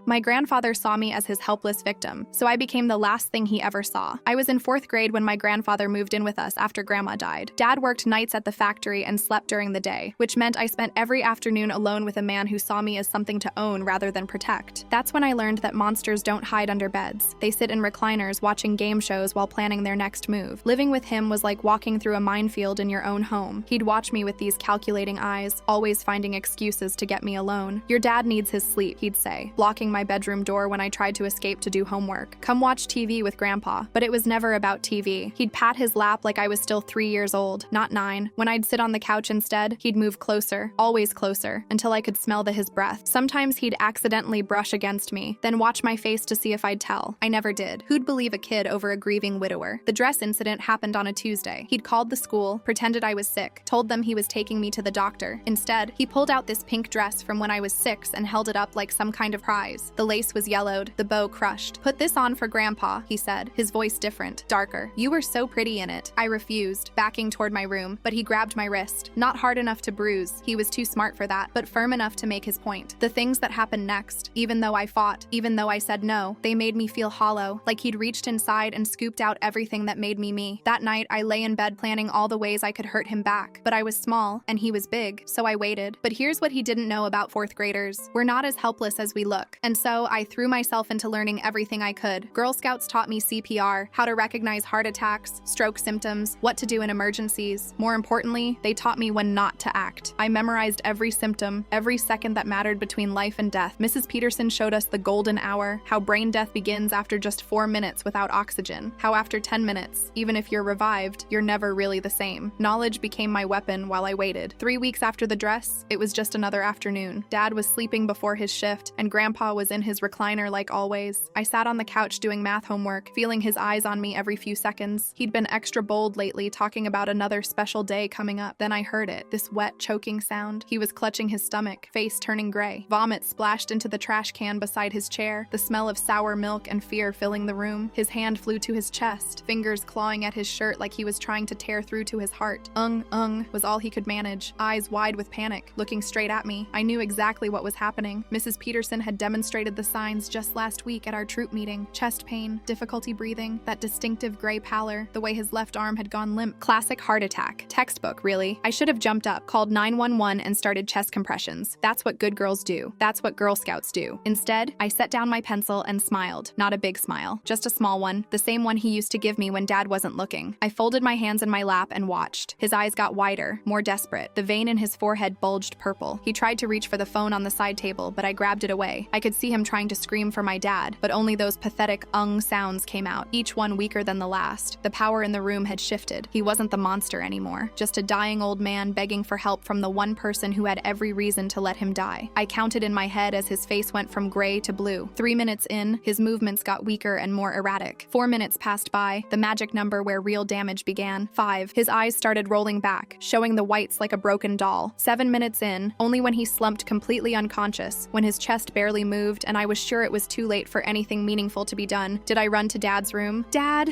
My grandfather saw me as his helpless victim, so I became the last thing he ever saw. I was in 4th grade when my grandfather moved in with us after Grandma died. Dad worked nights at the factory and slept during the day, which meant I spent every afternoon alone with a man who saw me as something to own rather than protect. That's when I learned that monsters don't hide under beds. They sit in recliners watching game shows while planning their next move. Living with him was like walking through a minefield in your own home. He'd watch me with these calculating eyes, always finding excuses to get me alone. "Your dad needs his sleep," he'd say, blocking my bedroom door when I tried to escape to do homework. "Come watch TV with Grandpa." But it was never about TV. He'd pat his lap like I was still 3 years old, not 9. When I'd sit on the couch instead, he'd move closer, always closer, until I could smell his breath. Sometimes he'd accidentally brush against me, then watch my face to see if I'd tell. I never did. Who'd believe a kid over a grieving widower? The dress incident happened on a Tuesday. He'd called the school, pretended I was sick, told them he was taking me to the doctor. Instead, he pulled out this pink dress from when I was 6 and held it up like some kind of prize. The lace was yellowed, the bow crushed. "Put this on for Grandpa," he said, his voice different, darker. "You were so pretty in it." I refused, backing toward my room, but he grabbed my wrist. Not hard enough to bruise, he was too smart for that, but firm enough to make his point. The things that happened next, even though I fought, even though I said no, they made me feel hollow, like he'd reached inside and scooped out everything that made me me. That night, I lay in bed planning all the ways I could hurt him back, but I was small, and he was big, so I waited. But here's what he didn't know about 4th graders. We're not as helpless as we look. And so, I threw myself into learning everything I could. Girl Scouts taught me CPR, how to recognize heart attacks, stroke symptoms, what to do in emergencies. More importantly, they taught me when not to act. I memorized every symptom, every second that mattered between life and death. Mrs. Peterson showed us the golden hour, how brain death begins after just 4 minutes without oxygen, how after 10 minutes, even if you're revived, you're never really the same. Knowledge became my weapon while I waited. 3 weeks after the dress, it was just another afternoon. Dad was sleeping before his shift, and Grandpa was in his recliner like always. I sat on the couch doing math homework, feeling his eyes on me every few seconds. He'd been extra bold lately, talking about another special day coming up. Then I heard it, this wet, choking sound. He was clutching his stomach, face turning gray. Vomit splashed into the trash can beside his chair, the smell of sour milk and fear filling the room. His hand flew to his chest, fingers clawing at his shirt like he was trying to tear through to his heart. Was all he could manage, eyes wide with panic, looking straight at me. I knew exactly what was happening. Mrs. Peterson had demonstrated the signs just last week at our troop meeting. Chest pain, difficulty breathing, that distinctive gray pallor, the way his left arm had gone limp. Classic heart attack. Textbook, really. I should have jumped up, called 911, and started chest compressions. That's what good girls do. That's what Girl Scouts do. Instead, I set down my pencil and smiled. Not a big smile, just a small one, the same one he used to give me when Dad wasn't looking. I folded my hands in my lap and watched. His eyes got wider, more desperate. The vein in his forehead bulged purple. He tried to reach for the phone on the side table, but I grabbed it away. I could see him trying to scream for my dad, but only those pathetic sounds came out, each one weaker than the last. The power in the room had shifted. He wasn't the monster anymore, just a dying old man begging for help from the one person who had every reason to let him die. I counted in my head as his face went from gray to blue. 3 minutes in, his movements got weaker and more erratic. 4 minutes passed by, the magic number where real damage began. 5. His eyes started rolling back, showing the whites like a broken doll. 7 minutes in, only when he slumped completely unconscious, when his chest barely moved and I was sure it was too late for anything meaningful to be done, did I run to Dad's room. Dad,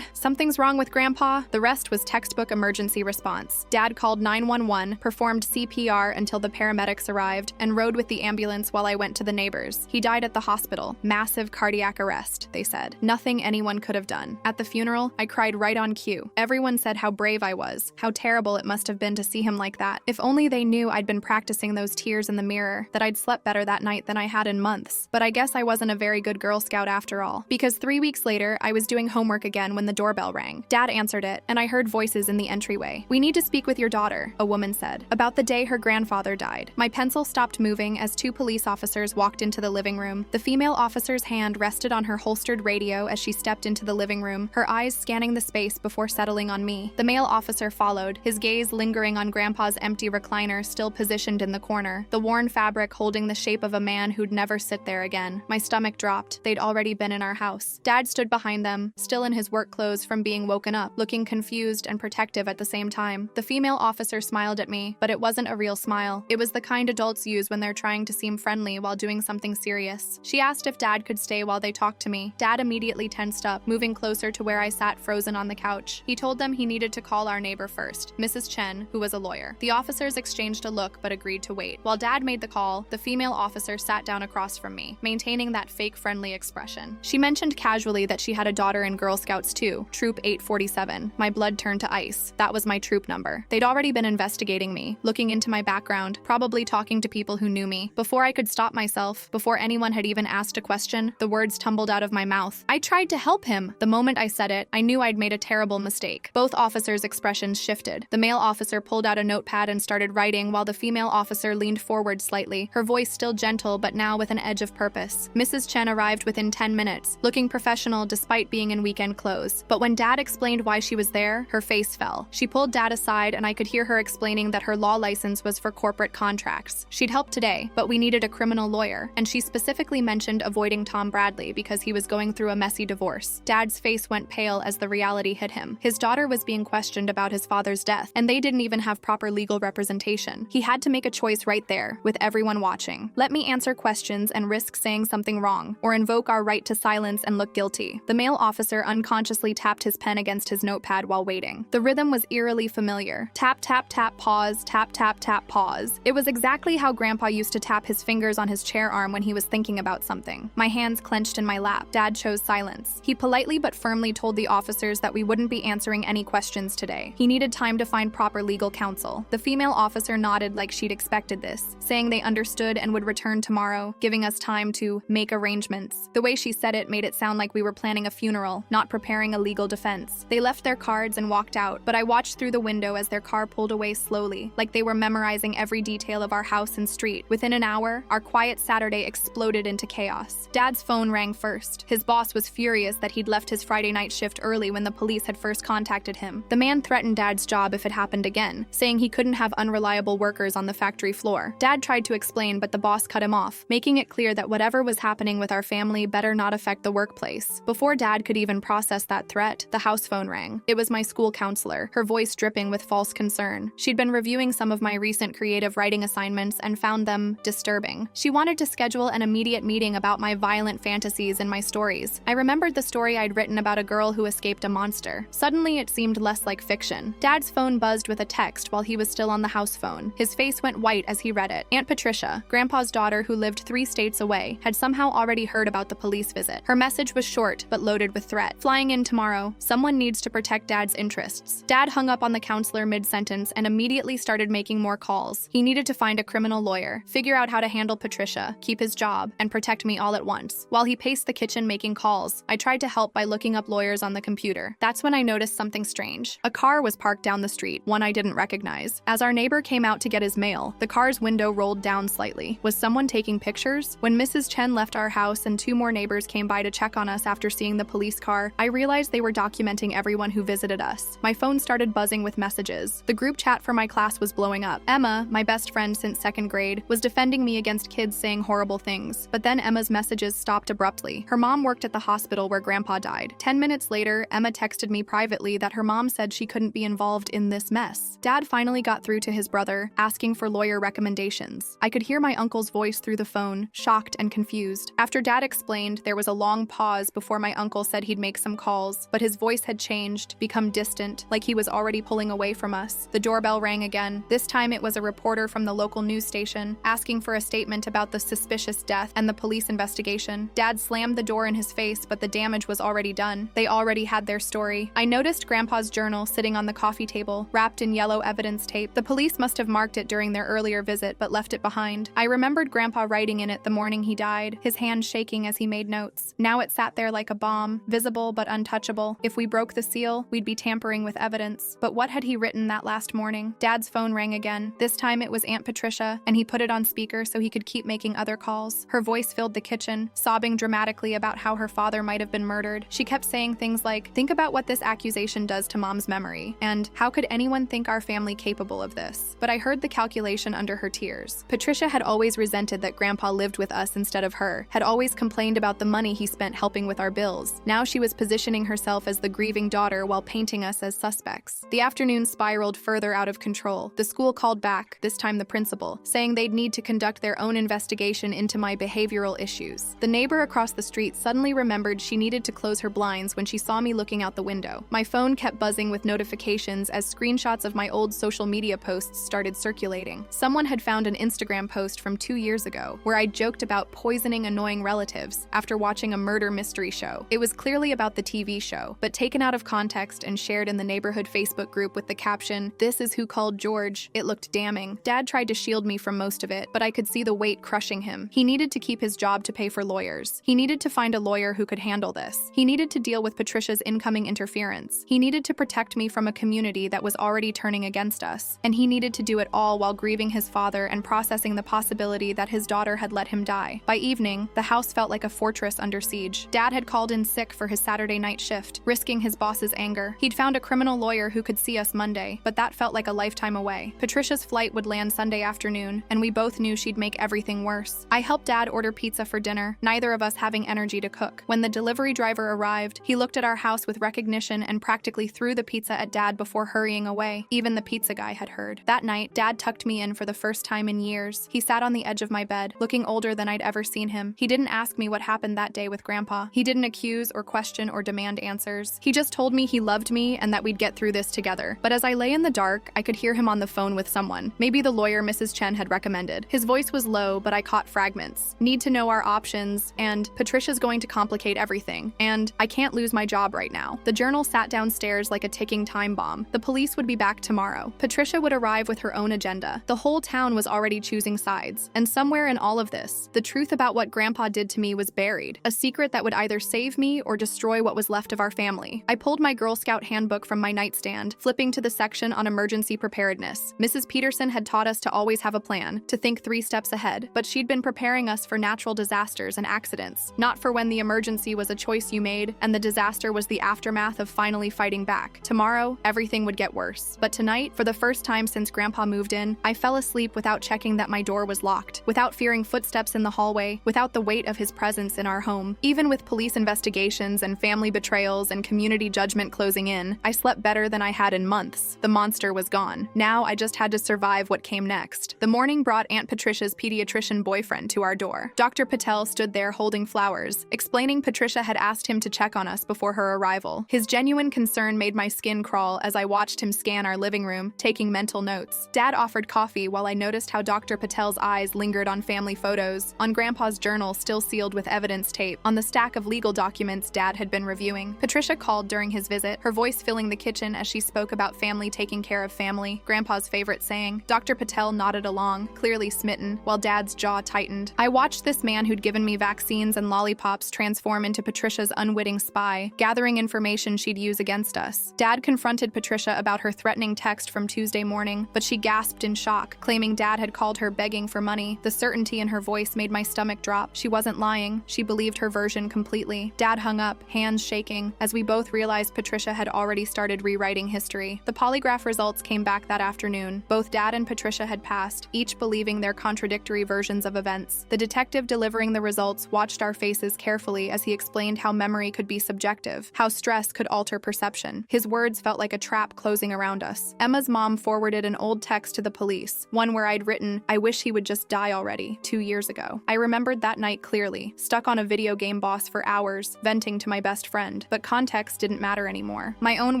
something's wrong with Grandpa. The rest was textbook emergency response. Dad called 911, performed CPR until the paramedics arrived, and rode with the ambulance while I went to the neighbors. He died at the hospital. Massive cardiac arrest, they said. Nothing anyone could have done. At the funeral, I cried right on cue. Everyone said how brave I was, how terrible it must have been to see him like that. If only they knew I'd been practicing those tears in the mirror, that I'd slept better that night than I had in months. But I guess I wasn't a very good Girl Scout after all, because 3 weeks later, I was doing homework again when the doorbell rang. Dad answered it, and I heard voices in the entryway. "We need to speak with your daughter," a woman said, about the day her grandfather died. My pencil stopped moving as 2 police officers walked into the living room. The female officer's hand rested on her holstered radio as she stepped into the living room, her eyes scanning the space before settling on me. The male officer followed, his gaze lingering on Grandpa's empty recliner still positioned in the corner, the worn fabric holding the shape of a man who'd never sit there again. My stomach dropped. They'd already been in our house. Dad stood behind them, still in his work clothes from being woken up, looking confused and protective at the same time. The female officer smiled at me, but it wasn't a real smile. It was the kind adults use when they're trying to seem friendly while doing something serious. She asked if Dad could stay while they talked to me. Dad immediately tensed up, moving closer to where I sat frozen on the couch. He told them he needed to call our neighbor first, Mrs. Chen, who was a lawyer. The officers exchanged a look but agreed to wait. While Dad made the call, the female officer sat down across across from me, maintaining that fake friendly expression. She mentioned casually that she had a daughter in Girl Scouts too, Troop 847. My blood turned to ice. That was my troop number. They'd already been investigating me, looking into my background, probably talking to people who knew me. Before I could stop myself, before anyone had even asked a question, the words tumbled out of my mouth. I tried to help him. The moment I said it, I knew I'd made a terrible mistake. Both officers' expressions shifted. The male officer pulled out a notepad and started writing while the female officer leaned forward slightly, her voice still gentle but now with an edge of purpose. Mrs. Chen arrived within 10 minutes, looking professional despite being in weekend clothes. But when Dad explained why she was there, her face fell. She pulled Dad aside and I could hear her explaining that her law license was for corporate contracts. She'd help today, but we needed a criminal lawyer, and she specifically mentioned avoiding Tom Bradley because he was going through a messy divorce. Dad's face went pale as the reality hit him. His daughter was being questioned about his father's death, and they didn't even have proper legal representation. He had to make a choice right there, with everyone watching. Let me answer questions and risk saying something wrong, or invoke our right to silence and look guilty. The male officer unconsciously tapped his pen against his notepad while waiting. The rhythm was eerily familiar. Tap, tap, tap, pause, tap, tap, tap, pause. It was exactly how Grandpa used to tap his fingers on his chair arm when he was thinking about something. My hands clenched in my lap. Dad chose silence. He politely but firmly told the officers that we wouldn't be answering any questions today. He needed time to find proper legal counsel. The female officer nodded like she'd expected this, saying they understood and would return tomorrow, giving us time to make arrangements. The way she said it made it sound like we were planning a funeral, not preparing a legal defense. They left their cards and walked out, but I watched through the window as their car pulled away slowly, like they were memorizing every detail of our house and street. Within an hour, our quiet Saturday exploded into chaos. Dad's phone rang first. His boss was furious that he'd left his Friday night shift early when the police had first contacted him. The man threatened Dad's job if it happened again, saying he couldn't have unreliable workers on the factory floor. Dad tried to explain, but the boss cut him off, making it clear that whatever was happening with our family better not affect the workplace. Before Dad could even process that threat, the house phone rang. It was my school counselor, her voice dripping with false concern. She'd been reviewing some of my recent creative writing assignments and found them disturbing. She wanted to schedule an immediate meeting about my violent fantasies and my stories. I remembered the story I'd written about a girl who escaped a monster. Suddenly, it seemed less like fiction. Dad's phone buzzed with a text while he was still on the house phone. His face went white as he read it. Aunt Patricia, Grandpa's daughter who lived 3 states away, had somehow already heard about the police visit. Her message was short but loaded with threat. Flying in tomorrow. Someone needs to protect Dad's interests. Dad hung up on the counselor mid-sentence and immediately started making more calls. He needed to find a criminal lawyer, figure out how to handle Patricia, keep his job, and protect me all at once. While he paced the kitchen making calls, I tried to help by looking up lawyers on the computer. That's when I noticed something strange. A car was parked down the street, one I didn't recognize. As our neighbor came out to get his mail, the car's window rolled down slightly. Was someone taking pictures? When Mrs. Chen left our house and 2 more neighbors came by to check on us after seeing the police car, I realized they were documenting everyone who visited us. My phone started buzzing with messages. The group chat for my class was blowing up. Emma, my best friend since 2nd grade, was defending me against kids saying horrible things. But then Emma's messages stopped abruptly. Her mom worked at the hospital where Grandpa died. 10 minutes later, Emma texted me privately that her mom said she couldn't be involved in this mess. Dad finally got through to his brother, asking for lawyer recommendations. I could hear my uncle's voice through the phone, shocked and confused. After Dad explained, there was a long pause before my uncle said he'd make some calls, but his voice had changed, become distant, like he was already pulling away from us. The doorbell rang again. This time it was a reporter from the local news station, asking for a statement about the suspicious death and the police investigation. Dad slammed the door in his face, but the damage was already done. They already had their story. I noticed Grandpa's journal sitting on the coffee table, wrapped in yellow evidence tape. The police must have marked it during their earlier visit, but left it behind. I remembered Grandpa writing in it the morning he died, his hand shaking as he made notes. Now it sat there like a bomb, visible but untouchable. If we broke the seal, we'd be tampering with evidence. But what had he written that last morning? Dad's phone rang again. This time it was Aunt Patricia, and he put it on speaker so he could keep making other calls. Her voice filled the kitchen, sobbing dramatically about how her father might have been murdered. She kept saying things like, "Think about what this accusation does to Mom's memory," and "How could anyone think our family capable of this?" But I heard the calculation under her tears. Patricia had always resented that Grandpa lived with us instead of her, had always complained about the money he spent helping with our bills. Now she was positioning herself as the grieving daughter while painting us as suspects. The afternoon spiraled further out of control. The school called back, this time the principal, saying they'd need to conduct their own investigation into my behavioral issues. The neighbor across the street suddenly remembered she needed to close her blinds when she saw me looking out the window. My phone kept buzzing with notifications as screenshots of my old social media posts started circulating. Someone had found an Instagram post from 2 years ago, where I'd joked about poisoning annoying relatives after watching a murder mystery show. It was clearly about the TV show, but taken out of context and shared in the neighborhood Facebook group with the caption, "This is who called George." It looked damning. Dad tried to shield me from most of it, but I could see the weight crushing him. He needed to keep his job to pay for lawyers. He needed to find a lawyer who could handle this. He needed to deal with Patricia's incoming interference. He needed to protect me from a community that was already turning against us. And he needed to do it all while grieving his father and processing the possibility that his daughter had let him die. By evening, the house felt like a fortress under siege. Dad had called in sick for his Saturday night shift, risking his boss's anger. He'd found a criminal lawyer who could see us Monday, but that felt like a lifetime away. Patricia's flight would land Sunday afternoon, and we both knew she'd make everything worse. I helped Dad order pizza for dinner, neither of us having energy to cook. When the delivery driver arrived, he looked at our house with recognition and practically threw the pizza at Dad before hurrying away. Even the pizza guy had heard. That night, Dad tucked me in for the first time in years. He sat on the edge of my bed, looking older than I'd ever seen him. He didn't ask me what happened that day with Grandpa. He didn't accuse or question or demand answers. He just told me he loved me and that we'd get through this together. But as I lay in the dark, I could hear him on the phone with someone. Maybe the lawyer Mrs. Chen had recommended. His voice was low, but I caught fragments. Need to know our options, and Patricia's going to complicate everything, and I can't lose my job right now. The journal sat downstairs like a ticking time bomb. The police would be back tomorrow. Patricia would arrive with her own agenda. The whole town was already choosing sides. And somewhere in all of this, the truth about what Grandpa did to me was buried, a secret that would either save me or destroy what was left of our family. I pulled my Girl Scout handbook from my nightstand, flipping to the section on emergency preparedness. Mrs. Peterson had taught us to always have a plan, to think 3 steps ahead, but she'd been preparing us for natural disasters and accidents, not for when the emergency was a choice you made and the disaster was the aftermath of finally fighting back. Tomorrow, everything would get worse. But tonight, for the first time since Grandpa moved in, I fell asleep without checking that my door was locked, without fearing footsteps in the hallway, without the weight of his presence in our home. Even with police investigations and family betrayals and community judgment closing in, I slept better than I had in months. The monster was gone. Now I just had to survive what came next. The morning brought Aunt Patricia's pediatrician boyfriend to our door. Dr. Patel stood there holding flowers, explaining Patricia had asked him to check on us before her arrival. His genuine concern made my skin crawl as I watched him scan our living room, taking mental notes. Dad offered coffee while I noticed how Dr. Patel's eyes lingered on family photos, on Grandpa's journal still sealed with evidence tape, on the stack of legal documents Dad had been reviewing. Patricia called during his visit, her voice filling the kitchen as she spoke about family taking care of family, Grandpa's favorite saying. Dr. Patel nodded along, clearly smitten, while Dad's jaw tightened. I watched this man who'd given me vaccines and lollipops transform into Patricia's unwitting spy, gathering information she'd use against us. Dad confronted Patricia about her threatening text from Tuesday morning, but she gasped in shock, claiming Dad had called her begging for money. The certainty in her voice made my stomach drop. She wasn't lying. She believed her version completely. Dad hung up, hands shaking, as we both realized Patricia had already started rewriting history. The polygraph results came back that afternoon. Both Dad and Patricia had passed, each believing their contradictory versions of events. The detective delivering the results watched our faces carefully as he explained how memory could be subjective, how stress could alter perception. His words felt like a trap closing around us. Emma's mom forwarded an old text to the police, one where I'd written, "I wish he would just die already," 2 years ago. I remembered that night clearly, stuck on a video game boss for hours, venting to my best friend. But context didn't matter anymore. My own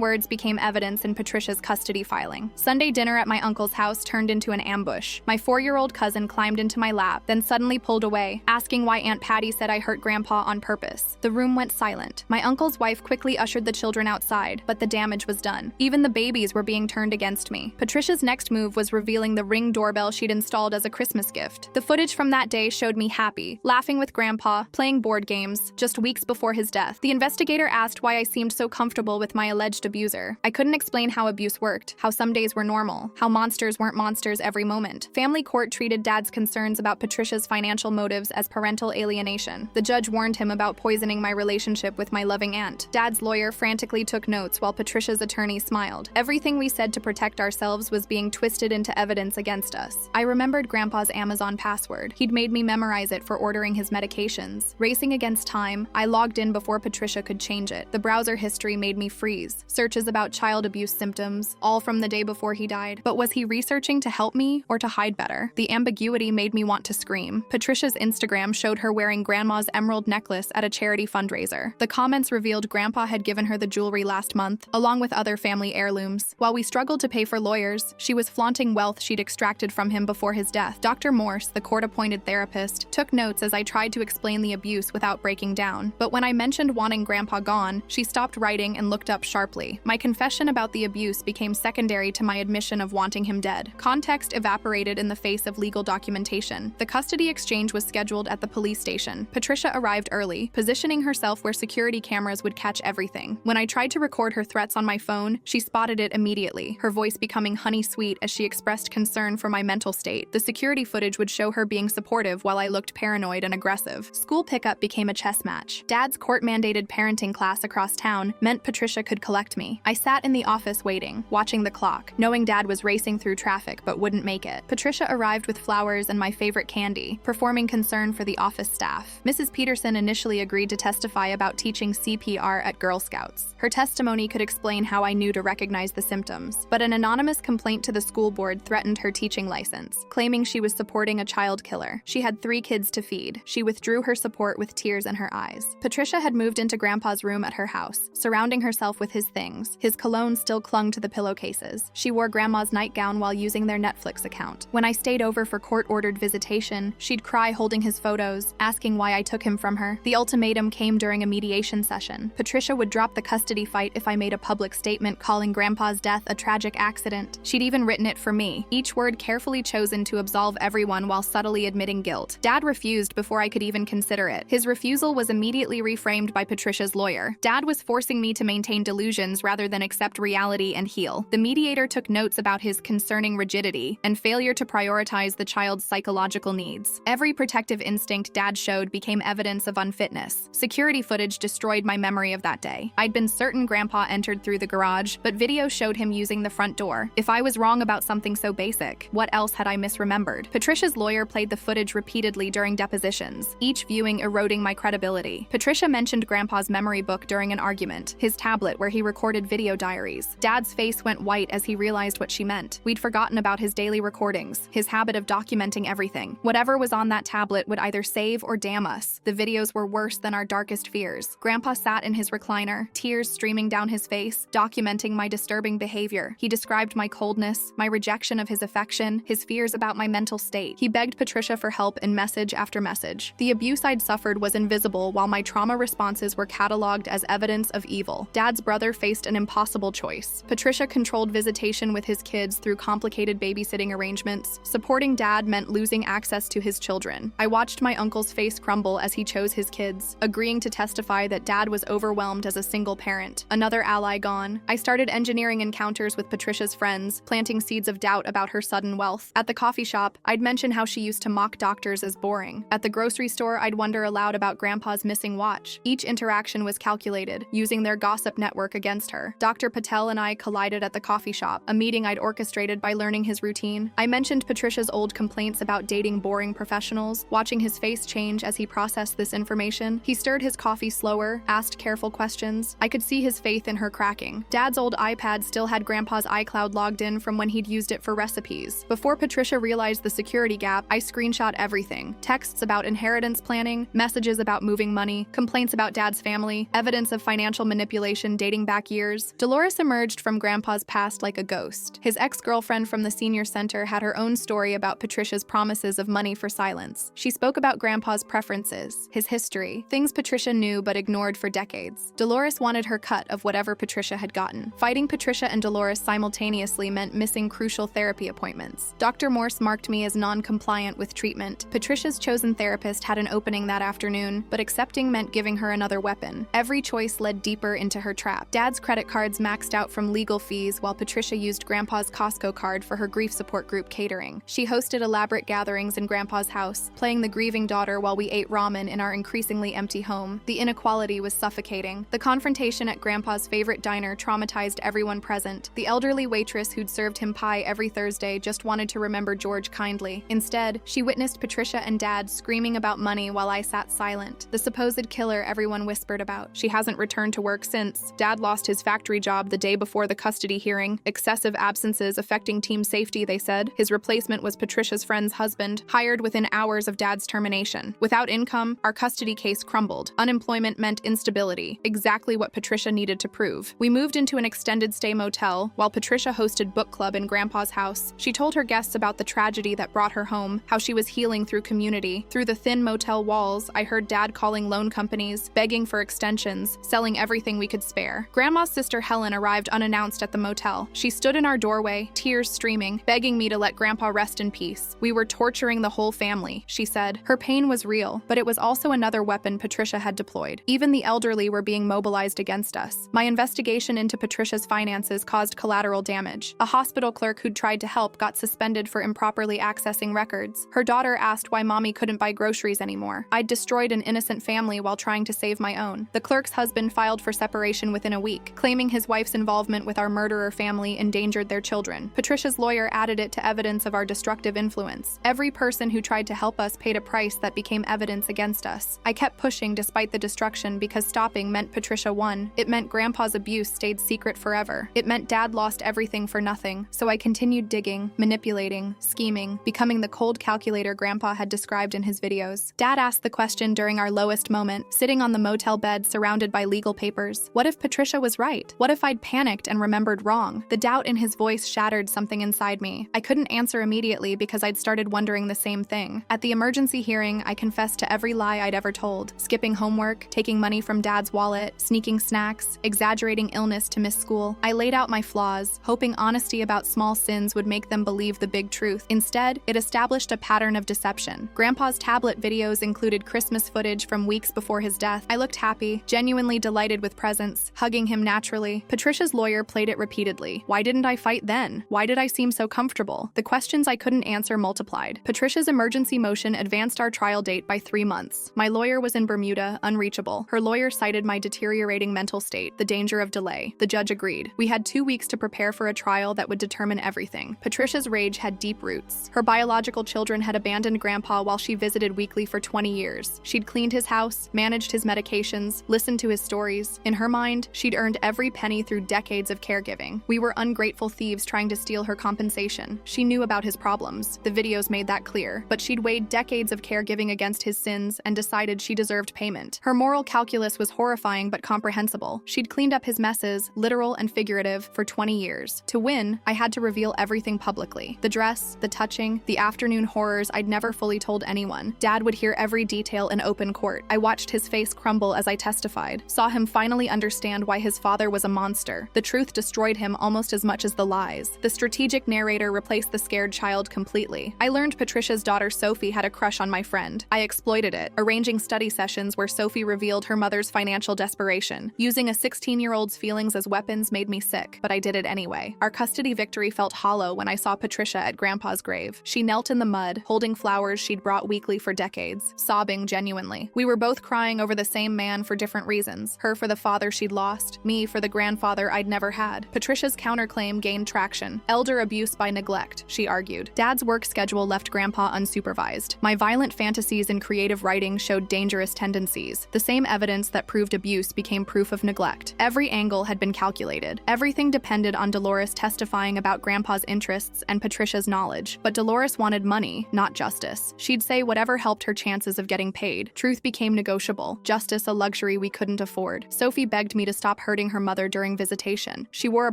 words became evidence in Patricia's custody filing. Sunday dinner at my uncle's house turned into an ambush. My 4-year-old cousin climbed into my lap, then suddenly pulled away, asking why Aunt Patty said I hurt Grandpa on purpose. The room went silent. My uncle's wife quickly ushered the children outside, but the damage was done. Even the babies were being turned against me. Patricia's next move was revealing the Ring doorbell she'd installed as a Christmas gift. The footage from that day showed me happy, laughing with Grandpa, playing board games, just weeks before his death. The investigator asked why I seemed so comfortable with my alleged abuser. I couldn't explain how abuse worked, how some days were normal, how monsters weren't monsters every moment. Family court treated Dad's concerns about Patricia's financial motives as parental alienation. The judge warned him about poisoning my relationship with my loving aunt. Dad's lawyer frantically took notes while Patricia's attorney smiled. Everything we said to protect ourselves was being twisted into evidence against us. I remembered Grandpa's Amazon password. He'd made me memorize it for ordering his medications. Racing against time, I logged in before Patricia could change it. The browser history made me freeze. Searches about child abuse symptoms, all from the day before he died. But was he researching to help me or to hide better? The ambiguity made me want to scream. Patricia's Instagram showed her wearing Grandma's emerald necklace at a charity fundraiser. The comments revealed Grandpa had given her the jewelry last month, along with other family heirlooms. While we struggled to pay for lawyers, she was flaunting wealth she'd extracted from him before his death. Dr. Morse, the court-appointed therapist, took notes as I tried to explain the abuse without breaking down. But when I mentioned wanting Grandpa gone, she stopped writing and looked up sharply. My confession about the abuse became secondary to my admission of wanting him dead. Context evaporated in the face of legal documentation. The custody exchange was scheduled at the police station. Patricia arrived early, positioning herself where security cameras would catch everything. When I tried to record her threats on my phone, she spotted it immediately, her voice becoming honey-sweet as she expressed concern for my mental state. The security footage would show her being supportive while I looked paranoid and aggressive. School pickup became a chess match. Dad's court-mandated parenting class across town meant Patricia could collect me. I sat in the office waiting, watching the clock, knowing Dad was racing through traffic but wouldn't make it. Patricia arrived with flowers and my favorite candy, performing concern for the office staff. Mrs. Peterson initially agreed to testify about teaching CPR at Girl Scouts. Her testimony could explain how I knew to recognize the symptoms, but an anonymous complaint to the school board threatened her teaching license, claiming she was supporting a child killer. She had 3 kids to feed. She withdrew her support with tears in her eyes. Patricia had moved into Grandpa's room at her house, surrounding herself with his things. His cologne still clung to the pillowcases. She wore Grandma's nightgown while using their Netflix account. When I stayed over for court-ordered visitation, she'd cry holding his photos, asking why I took him from her. The ultimatum came during a mediation session. Patricia would drop the custody fight if I made a public statement calling Grandpa's death a tragic accident. She'd even written it for me, each word carefully chosen to absolve everyone while subtly admitting guilt. Dad refused before I could even consider it. His refusal was immediately reframed by Patricia's lawyer. Dad was forcing me to maintain delusions rather than accept reality and heal. The mediator took notes about his concerning rigidity and failure to prioritize the child's psychological needs. Every protective instinct Dad showed became evidence of unfitness. Security footage destroyed my memory of that day. I'd been certain Grandpa entered through the garage, but video showed him using the front door. If I was wrong about something so basic, what else had I misremembered? Patricia's lawyer played the footage repeatedly during depositions, each viewing eroding my credibility. Patricia mentioned Grandpa's memory book during an argument, his tablet where he recorded video diaries. Dad's face went white as he realized what she meant. We'd forgotten about his daily recordings, his habit of documenting everything. Whatever was on that tablet would either save or damn us. The videos were worse than our darkest fears. Grandpa sat in his recliner, tears streaming down his face, documenting my disturbing behavior. He described my coldness, my rejection of his affection, his fears about my mental state. He begged Patricia for help in message after message. The abuse I'd suffered was invisible while my trauma responses were cataloged as evidence of evil. Dad's brother faced an impossible choice. Patricia controlled visitation with his kids through complicated babysitting arrangements. Supporting Dad meant losing access to his children. I watched my uncle's face crumble as he chose his kids, agreeing to testify that Dad was overwhelmed as a single parent. Another ally gone. I started engineering encounters with Patricia's friends, planting seeds of doubt about her sudden wealth. At the coffee shop, I'd mention how she used to mock doctors as boring. At the grocery store, I'd wonder aloud about Grandpa's missing watch. Each interaction was calculated, using their gossip network against her. Dr. Patel and I collided at the coffee shop, a meeting I'd orchestrated by learning his routine. I mentioned Patricia's old complaints about dating boring professionals, watching his face change as he processed this information. He stirred his coffee slower, asked careful questions. I could see his faith in her cracking. Dad's old iPad still had Grandpa's iCloud logged in from when he'd used it for recipes. Before Patricia realized the security gap, I screenshot everything. Texts about inheritance planning, messages about moving money, complaints about Dad's family, evidence of financial manipulation dating back years. Dolores emerged from Grandpa's past like a ghost. His ex-girlfriend from the senior center had her own story about Patricia's promises of money for silence. She spoke about Grandpa's preferences, his history, things Patricia knew but ignored for decades. Dolores wanted her cut of whatever Patricia had gotten. Fighting Patricia and Dolores simultaneously meant missing crucial therapy appointments. Dr. Morse marked me as non-compliant with treatment. Patricia's chosen therapist had an opening that afternoon, but accepting meant giving her another weapon. Every choice led deeper into her trap. Dad's credit cards maxed out from legal fees while Patricia used Grandpa's Costco card for her grief support group catering. She hosted elaborate gatherings in Grandpa's house, playing the grieving daughter while we ate ramen in our increasingly empty home. The inequality was suffocating. The confrontation at Grandpa's favorite diner traumatized everyone present. The elderly waitress who'd served him pie every Thursday just wanted to remember George kindly. Instead, she witnessed Patricia and Dad screaming about money while I sat silent. The supposed killer everyone whispered about. She hasn't returned to work since. Dad lost his factory job the day before the custody hearing. Excessive absences affecting team safety, they said. His replacement was Patricia's friend's husband, hired within hours of Dad's termination. Without income, our custody case crumbled. Unemployment meant instability, exactly what Patricia needed to prove. We moved into an extended stay motel, while Patricia hosted book club in Grandpa's house. She told her guests about the tragedy that brought her home, how she was was healing through community. Through the thin motel walls, I heard Dad calling loan companies, begging for extensions, selling everything we could spare. Grandma's sister Helen arrived unannounced at the motel. She stood in our doorway, tears streaming, begging me to let Grandpa rest in peace. We were torturing the whole family, she said. Her pain was real, but it was also another weapon Patricia had deployed. Even the elderly were being mobilized against us. My investigation into Patricia's finances caused collateral damage. A hospital clerk who'd tried to help got suspended for improperly accessing records. Her daughter asked why Mommy couldn't buy groceries anymore. I'd destroyed an innocent family while trying to save my own. The clerk's husband filed for separation within a week, claiming his wife's involvement with our murderer family endangered their children. Patricia's lawyer added it to evidence of our destructive influence. Every person who tried to help us paid a price that became evidence against us. I kept pushing despite the destruction because stopping meant Patricia won. It meant Grandpa's abuse stayed secret forever. It meant Dad lost everything for nothing. So I continued digging, manipulating, scheming, becoming the cold calculator Grandpa had described in his videos. Dad asked the question during our lowest moment, sitting on the motel bed surrounded by legal papers. What if Patricia was right? What if I'd panicked and remembered wrong? The doubt in his voice shattered something inside me. I couldn't answer immediately because I'd started wondering the same thing. At the emergency hearing, I confessed to every lie I'd ever told. Skipping homework, taking money from Dad's wallet, sneaking snacks, exaggerating illness to miss school. I laid out my flaws, hoping honesty about small sins would make them believe the big truth. Instead, it established a pattern of deception. Grandpa's tablet videos included Christmas footage from weeks before his death. I looked happy, genuinely delighted with presents, hugging him naturally. Patricia's lawyer played it repeatedly. Why didn't I fight then? Why did I seem so comfortable? The questions I couldn't answer multiplied. Patricia's emergency motion advanced our trial date by 3 months. My lawyer was in Bermuda, unreachable. Her lawyer cited my deteriorating mental state, the danger of delay. The judge agreed. We had 2 weeks to prepare for a trial that would determine everything. Patricia's rage had deep roots. Her biological children had abandoned Grandpa while she visited weekly for 20 years. She'd cleaned his house, managed his medications, listened to his stories. In her mind, she'd earned every penny through decades of caregiving. We were ungrateful thieves trying to steal her compensation. She knew about his problems. The videos made that clear. But she'd weighed decades of caregiving against his sins and decided she deserved payment. Her moral calculus was horrifying but comprehensible. She'd cleaned up his messes, literal and figurative, for 20 years. To win, I had to reveal everything publicly. The dress, the touching, the afternoon horrors I'd never fully told anyone. Dad would hear every detail in open court. I watched his face crumble as I testified, saw him finally understand why his father was a monster. The truth destroyed him almost as much as the lies. The strategic narrator replaced the scared child completely. I learned Patricia's daughter Sophie had a crush on my friend. I exploited it, arranging study sessions where Sophie revealed her mother's financial desperation. Using a 16-year-old's feelings as weapons made me sick, but I did it anyway. Our custody victory felt hollow when I saw Patricia at Grandpa's grave. She knelt in the mud, holding flowers she'd brought weekly for decades, sobbing genuinely. We were both crying over the same man for different reasons. Her for the father she'd lost, me for the grandfather I'd never had. Patricia's counterclaim gained traction. Elder abuse by neglect, she argued. Dad's work schedule left Grandpa unsupervised. My violent fantasies and creative writing showed dangerous tendencies. The same evidence that proved abuse became proof of neglect. Every angle had been calculated. Everything depended on Dolores testifying about Grandpa's interests and Patricia's knowledge. But Dolores wanted money, not justice. She'd say whatever helped her chances of getting paid. Truth became negotiable, justice a luxury we couldn't afford. Sophie begged me to stop hurting her mother during visitation. She wore a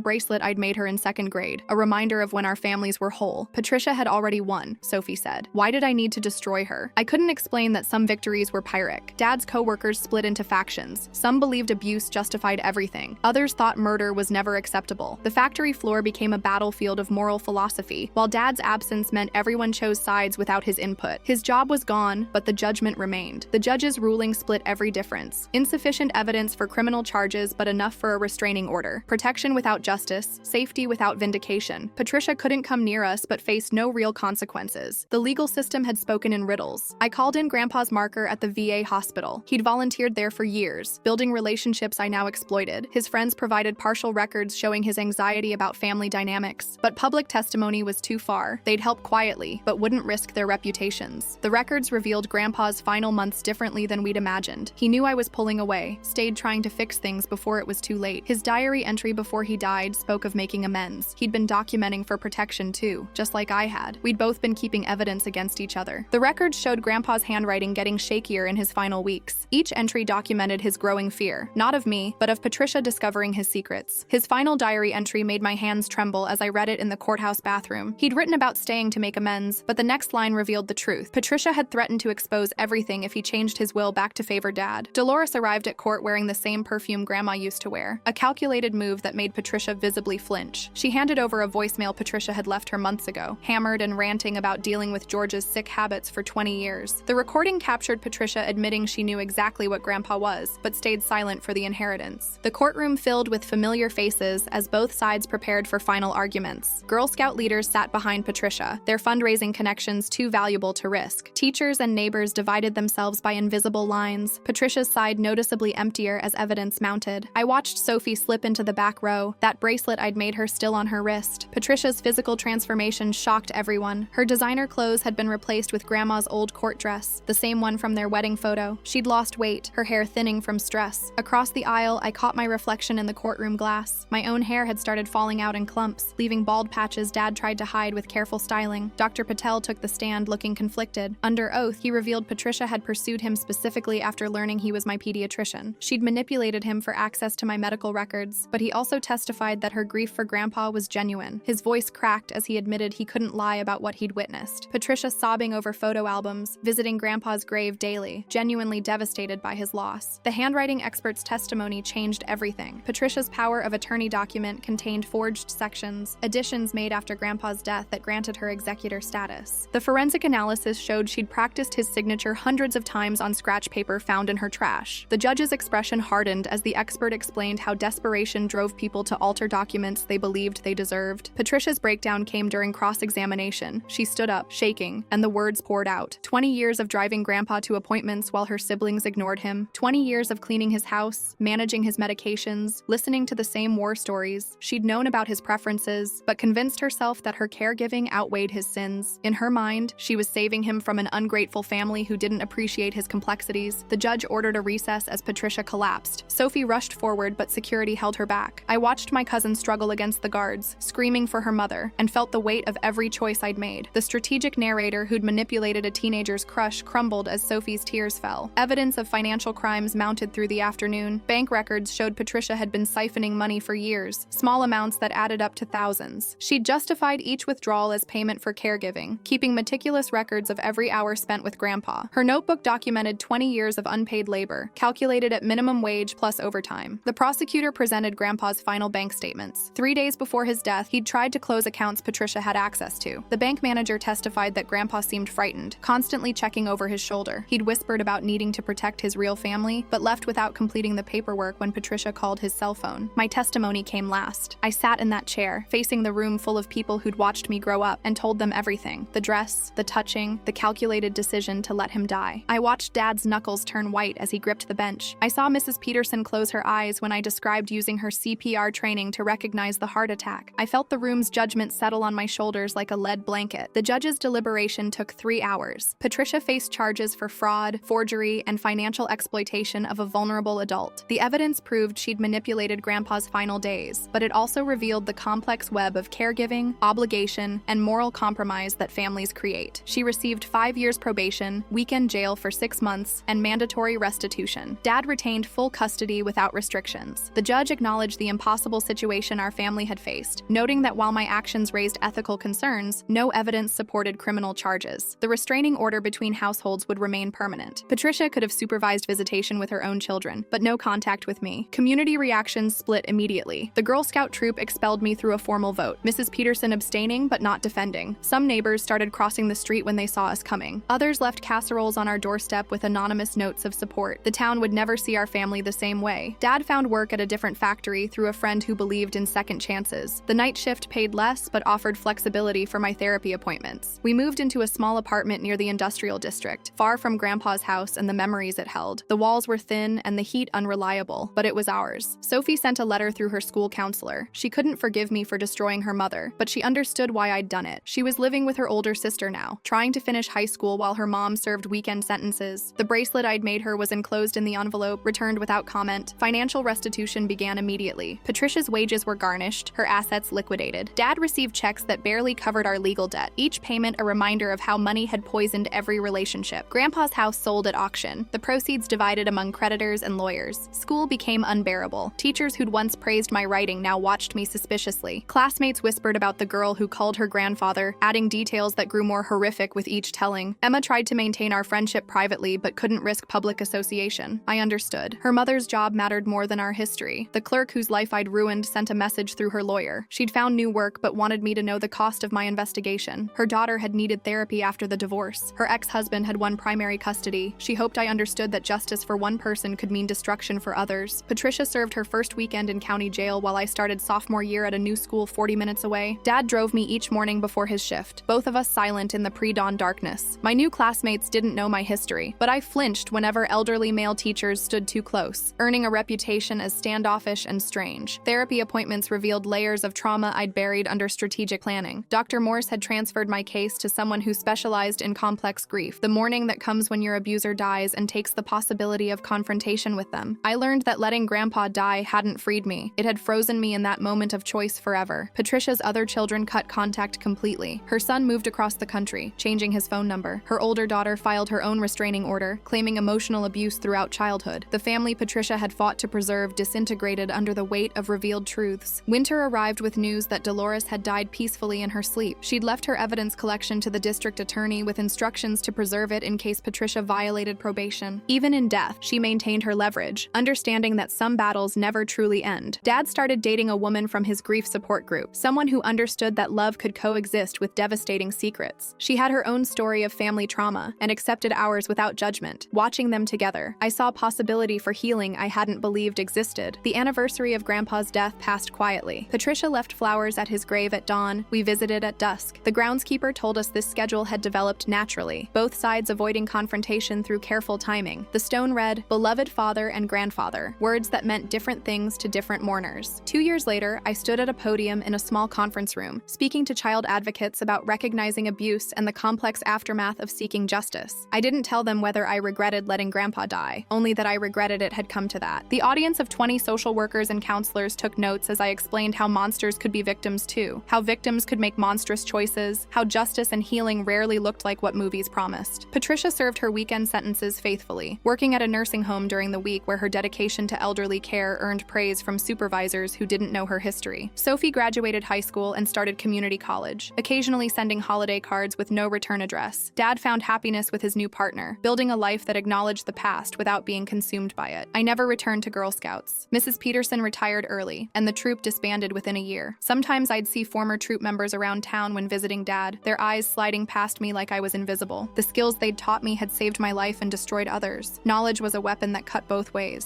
bracelet I'd made her in 2nd grade, a reminder of when our families were whole. Patricia had already won, Sophie said. Why did I need to destroy her? I couldn't explain that some victories were Pyrrhic. Dad's co-workers split into factions. Some believed abuse justified everything. Others thought murder was never acceptable. The factory floor became a battlefield of moral philosophy, while Dad's absence meant everyone chose sides without his input. His job was gone, but the judgment remained. The judge's ruling split every difference. Insufficient evidence for criminal charges, but enough for a restraining order. Protection without justice, safety without vindication. Patricia couldn't come near us, but faced no real consequences. The legal system had spoken in riddles. I called in Grandpa's marker at the VA hospital. He'd volunteered there for years, building relationships I now exploited. His friends provided partial records showing his anxiety about family dynamics, but public testimony was too far. They'd help quietly, but wouldn't risk their reputations. The records revealed Grandpa's final months differently than we'd imagined. He knew I was pulling away, stayed trying to fix things before it was too late. His diary entry before he died spoke of making amends. He'd been documenting for protection too, just like I had. We'd both been keeping evidence against each other. The records showed Grandpa's handwriting getting shakier in his final weeks. Each entry documented his growing fear, not of me, but of Patricia discovering his secrets. His final diary entry made my hands tremble as I read it in the courthouse bathroom. He'd written about staying to make amends, but the next line line revealed the truth. Patricia had threatened to expose everything if he changed his will back to favor Dad. Dolores arrived at court wearing the same perfume Grandma used to wear, a calculated move that made Patricia visibly flinch. She handed over a voicemail Patricia had left her months ago, hammered and ranting about dealing with George's sick habits for 20 years. The recording captured Patricia admitting she knew exactly what Grandpa was, but stayed silent for the inheritance. The courtroom filled with familiar faces as both sides prepared for final arguments. Girl Scout leaders sat behind Patricia, their fundraising connections too valuable to risk. Teachers and neighbors divided themselves by invisible lines, Patricia's side noticeably emptier as evidence mounted. I watched Sophie slip into the back row, that bracelet I'd made her still on her wrist. Patricia's physical transformation shocked everyone. Her designer clothes had been replaced with Grandma's old court dress, the same one from their wedding photo. She'd lost weight, her hair thinning from stress. Across the aisle, I caught my reflection in the courtroom glass. My own hair had started falling out in clumps, leaving bald patches Dad tried to hide with careful styling. Dr. Patel took the stand looking conflicted. Under oath, he revealed Patricia had pursued him specifically after learning he was my pediatrician. She'd manipulated him for access to my medical records, but he also testified that her grief for Grandpa was genuine. His voice cracked as he admitted he couldn't lie about what he'd witnessed. Patricia sobbing over photo albums, visiting Grandpa's grave daily, genuinely devastated by his loss. The handwriting expert's testimony changed everything. Patricia's power of attorney document contained forged sections, additions made after Grandpa's death that granted her executor status. The forensic analysis showed she'd practiced his signature hundreds of times on scratch paper found in her trash. The judge's expression hardened as the expert explained how desperation drove people to alter documents they believed they deserved. Patricia's breakdown came during cross-examination. She stood up, shaking, and the words poured out. 20 years of driving Grandpa to appointments while her siblings ignored him. 20 years of cleaning his house, managing his medications, listening to the same war stories. She'd known about his preferences, but convinced herself that her caregiving outweighed his sins. In her mind, she was saving him from an ungrateful family who didn't appreciate his complexities. The judge ordered a recess as Patricia collapsed. Sophie rushed forward, but security held her back. I watched my cousin struggle against the guards, screaming for her mother, and felt the weight of every choice I'd made. The strategic narrator who'd manipulated a teenager's crush crumbled as Sophie's tears fell. Evidence of financial crimes mounted through the afternoon. Bank records showed Patricia had been siphoning money for years, small amounts that added up to thousands. She'd justified each withdrawal as payment for caregiving, keeping meticulous records of every hour spent with Grandpa. Her notebook documented 20 years of unpaid labor, calculated at minimum wage plus overtime. The prosecutor presented Grandpa's final bank statements. 3 days before his death, he'd tried to close accounts Patricia had access to. The bank manager testified that Grandpa seemed frightened, constantly checking over his shoulder. He'd whispered about needing to protect his real family, but left without completing the paperwork when Patricia called his cell phone. My testimony came last. I sat in that chair, facing the room full of people who'd watched me grow up, and told them everything. The dress, the touching, the calculated decision to let him die. I watched Dad's knuckles turn white as he gripped the bench. I saw Mrs. Peterson close her eyes when I described using her CPR training to recognize the heart attack. I felt the room's judgment settle on my shoulders like a lead blanket. The judge's deliberation took 3 hours. Patricia faced charges for fraud, forgery, and financial exploitation of a vulnerable adult. The evidence proved she'd manipulated Grandpa's final days, but it also revealed the complex web of caregiving, obligation, and moral compromise that families create. She received 5 years probation, weekend jail for 6 months, and mandatory restitution. Dad retained full custody without restrictions. The judge acknowledged the impossible situation our family had faced, noting that while my actions raised ethical concerns, no evidence supported criminal charges. The restraining order between households would remain permanent. Patricia could have supervised visitation with her own children, but no contact with me. Community reactions split immediately. The Girl Scout troop expelled me through a formal vote, Mrs. Peterson abstaining but not defending. Some neighbors started crossing the street when they saw us coming. Others left casseroles on our doorstep with anonymous notes of support. The town would never see our family the same way. Dad found work at a different factory through a friend who believed in second chances. The night shift paid less but offered flexibility for my therapy appointments. We moved into a small apartment near the industrial district, far from Grandpa's house and the memories it held. The walls were thin and the heat unreliable, but it was ours. Sophie sent a letter through her school counselor. She couldn't forgive me for destroying her mother, but she understood why I'd done it. She was living with her older sister now, trying to finish high school while her mom served weekend sentences. The bracelet I'd made her was enclosed in the envelope, returned without comment. Financial restitution began immediately. Patricia's wages were garnished, her assets liquidated. Dad received checks that barely covered our legal debt, each payment a reminder of how money had poisoned every relationship. Grandpa's house sold at auction, the proceeds divided among creditors and lawyers. School became unbearable. Teachers who'd once praised my writing now watched me suspiciously. Classmates whispered about the girl who called her grandfather, adding details that grew more more horrific with each telling. Emma tried to maintain our friendship privately but couldn't risk public association. I understood. Her mother's job mattered more than our history. The clerk whose life I'd ruined sent a message through her lawyer. She'd found new work but wanted me to know the cost of my investigation. Her daughter had needed therapy after the divorce. Her ex-husband had won primary custody. She hoped I understood that justice for one person could mean destruction for others. Patricia served her first weekend in county jail while I started sophomore year at a new school 40 minutes away. Dad drove me each morning before his shift, both of us silent in the pre-dawn darkness. My new classmates didn't know my history, but I flinched whenever elderly male teachers stood too close, earning a reputation as standoffish and strange. Therapy appointments revealed layers of trauma I'd buried under strategic planning. Dr. Morse had transferred my case to someone who specialized in complex grief, the mourning that comes when your abuser dies and takes the possibility of confrontation with them. I learned that letting Grandpa die hadn't freed me. It had frozen me in that moment of choice forever. Patricia's other children cut contact completely. Her son moved across the country, changing his phone number. Her older daughter filed her own restraining order, claiming emotional abuse throughout childhood. The family Patricia had fought to preserve disintegrated under the weight of revealed truths. Winter arrived with news that Dolores had died peacefully in her sleep. She'd left her evidence collection to the district attorney with instructions to preserve it in case Patricia violated probation. Even in death, she maintained her leverage, understanding that some battles never truly end. Dad started dating a woman from his grief support group, someone who understood that love could coexist with devastating secrets. She had her own story of family trauma and accepted ours without judgment. Watching them together, I saw possibility for healing I hadn't believed existed. The anniversary of Grandpa's death passed quietly. Patricia left flowers at his grave at dawn. We visited at dusk. The groundskeeper told us this schedule had developed naturally, both sides avoiding confrontation through careful timing. The stone read, "Beloved father and grandfather," words that meant different things to different mourners. 2 years later, I stood at a podium in a small conference room, speaking to child advocates about recognizing abuse and the complex aftermath of seeking justice. I didn't tell them whether I regretted letting Grandpa die, only that I regretted it had come to that. The audience of 20 social workers and counselors took notes as I explained how monsters could be victims too, how victims could make monstrous choices, how justice and healing rarely looked like what movies promised. Patricia served her weekend sentences faithfully, working at a nursing home during the week where her dedication to elderly care earned praise from supervisors who didn't know her history. Sophie graduated high school and started community college, occasionally sending holiday cards with no return address. Dad found happiness with his new partner, building a life that acknowledged the past without being consumed by it. I never returned to Girl Scouts. Mrs. Peterson retired early, and the troop disbanded within a year. Sometimes I'd see former troop members around town when visiting Dad, their eyes sliding past me like I was invisible. The skills they'd taught me had saved my life and destroyed others. Knowledge was a weapon that cut both ways.